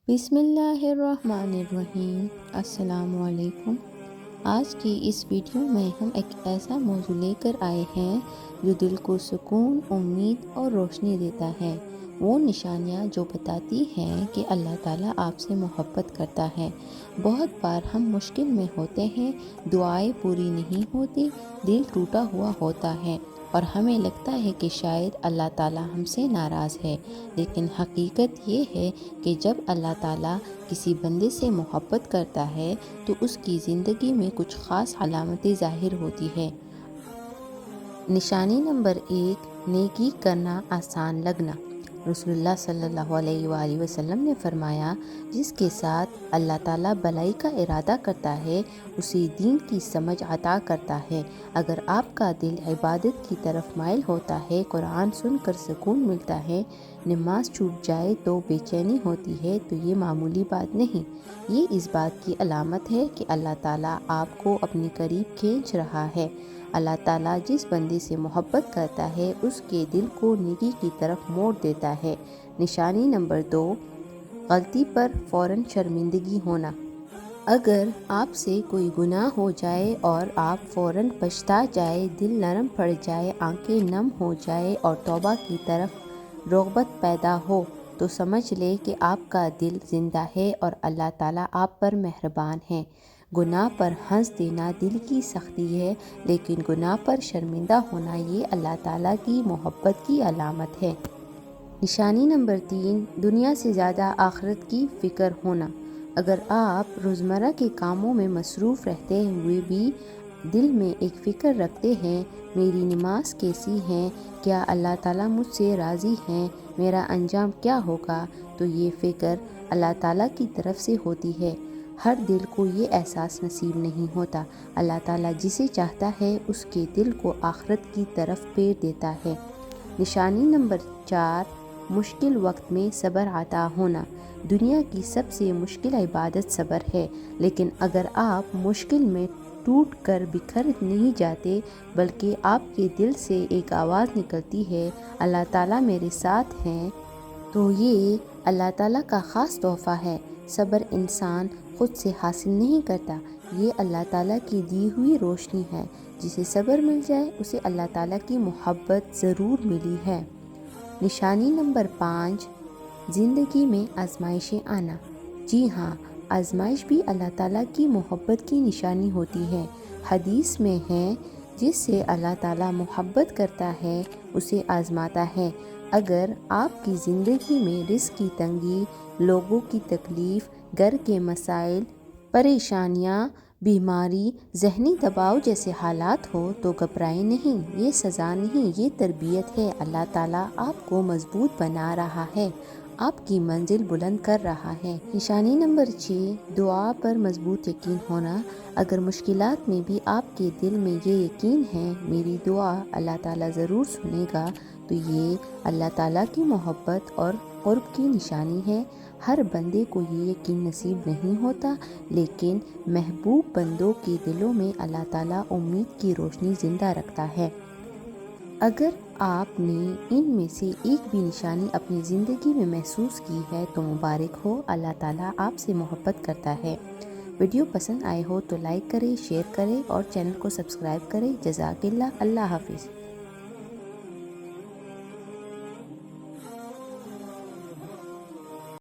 بسم اللہ الرحمن الرحیم۔ السلام علیکم۔ آج کی اس ویڈیو میں ہم ایک ایسا موضوع لے کر آئے ہیں جو دل کو سکون، امید اور روشنی دیتا ہے۔ وہ نشانیاں جو بتاتی ہیں کہ اللہ تعالیٰ آپ سے محبت کرتا ہے۔ بہت بار ہم مشکل میں ہوتے ہیں، دعائیں پوری نہیں ہوتی، دل ٹوٹا ہوا ہوتا ہے اور ہمیں لگتا ہے کہ شاید اللہ تعالیٰ ہم سے ناراض ہے، لیکن حقیقت یہ ہے کہ جب اللہ تعالیٰ کسی بندے سے محبت کرتا ہے تو اس کی زندگی میں کچھ خاص علامتیں ظاہر ہوتی ہے۔ نشانی نمبر 1، نیکی کرنا آسان لگنا۔ رسول اللہ صلی اللہ علیہ وآلہ وسلم نے فرمایا، جس کے ساتھ اللہ تعالیٰ بھلائی کا ارادہ کرتا ہے اسے دین کی سمجھ عطا کرتا ہے۔ اگر آپ کا دل عبادت کی طرف مائل ہوتا ہے، قرآن سن کر سکون ملتا ہے، نماز چھوٹ جائے تو بے چینی ہوتی ہے، تو یہ معمولی بات نہیں، یہ اس بات کی علامت ہے کہ اللہ تعالیٰ آپ کو اپنے قریب کھینچ رہا ہے۔ اللہ تعالیٰ جس بندے سے محبت کرتا ہے اس کے دل کو نیکی کی طرف موڑ دیتا ہے۔ نشانی نمبر 2، غلطی پر فوراً شرمندگی ہونا۔ اگر آپ سے کوئی گناہ ہو جائے اور آپ فوراً پچھتا جائے، دل نرم پڑ جائے، آنکھیں نم ہو جائے اور توبہ کی طرف رغبت پیدا ہو، تو سمجھ لے کہ آپ کا دل زندہ ہے اور اللہ تعالیٰ آپ پر مہربان ہے۔ گناہ پر ہنس دینا دل کی سختی ہے، لیکن گناہ پر شرمندہ ہونا یہ اللہ تعالیٰ کی محبت کی علامت ہے۔ نشانی نمبر 3، دنیا سے زیادہ آخرت کی فکر ہونا۔ اگر آپ روزمرہ کے کاموں میں مصروف رہتے ہوئے بھی دل میں ایک فکر رکھتے ہیں، میری نماز کیسی ہے، کیا اللہ تعالیٰ مجھ سے راضی ہیں، میرا انجام کیا ہوگا، تو یہ فکر اللہ تعالیٰ کی طرف سے ہوتی ہے۔ ہر دل کو یہ احساس نصیب نہیں ہوتا۔ اللہ تعالیٰ جسے چاہتا ہے اس کے دل کو آخرت کی طرف پھیر دیتا ہے۔ نشانی نمبر 4، مشکل وقت میں صبر عطا ہونا۔ دنیا کی سب سے مشکل عبادت صبر ہے، لیکن اگر آپ مشکل میں ٹوٹ کر بکھر نہیں جاتے، بلکہ آپ کے دل سے ایک آواز نکلتی ہے، اللہ تعالیٰ میرے ساتھ ہیں، تو یہ اللہ تعالیٰ کا خاص تحفہ ہے۔ صبر انسان خود سے حاصل نہیں کرتا، یہ اللہ تعالیٰ کی دی ہوئی روشنی ہے۔ جسے صبر مل جائے اسے اللہ تعالیٰ کی محبت ضرور ملی ہے۔ نشانی نمبر 5، زندگی میں آزمائشیں آنا۔ جی ہاں، آزمائش بھی اللہ تعالیٰ کی محبت کی نشانی ہوتی ہے۔ حدیث میں ہے، جس سے اللہ تعالیٰ محبت کرتا ہے اسے آزماتا ہے۔ اگر آپ کی زندگی میں رزق کی تنگی، لوگوں کی تکلیف، گھر کے مسائل، پریشانیاں، بیماری، ذہنی دباؤ جیسے حالات ہو تو گھبرائیں نہیں، یہ سزا نہیں، یہ تربیت ہے۔ اللہ تعالیٰ آپ کو مضبوط بنا رہا ہے، آپ کی منزل بلند کر رہا ہے۔ نشانی نمبر 6، دعا پر مضبوط یقین ہونا۔ اگر مشکلات میں بھی آپ کے دل میں یہ یقین ہے میری دعا اللہ تعالیٰ ضرور سنے گا، تو یہ اللہ تعالیٰ کی محبت اور قرب کی نشانی ہے۔ ہر بندے کو یہ یقین نصیب نہیں ہوتا، لیکن محبوب بندوں کے دلوں میں اللہ تعالیٰ امید کی روشنی زندہ رکھتا ہے۔ اگر آپ نے ان میں سے ایک بھی نشانی اپنی زندگی میں محسوس کی ہے تو مبارک ہو، اللہ تعالیٰ آپ سے محبت کرتا ہے۔ ویڈیو پسند آئے ہو تو لائک کریں، شیئر کریں اور چینل کو سبسکرائب کریں۔ جزاک اللہ۔ اللہ حافظ۔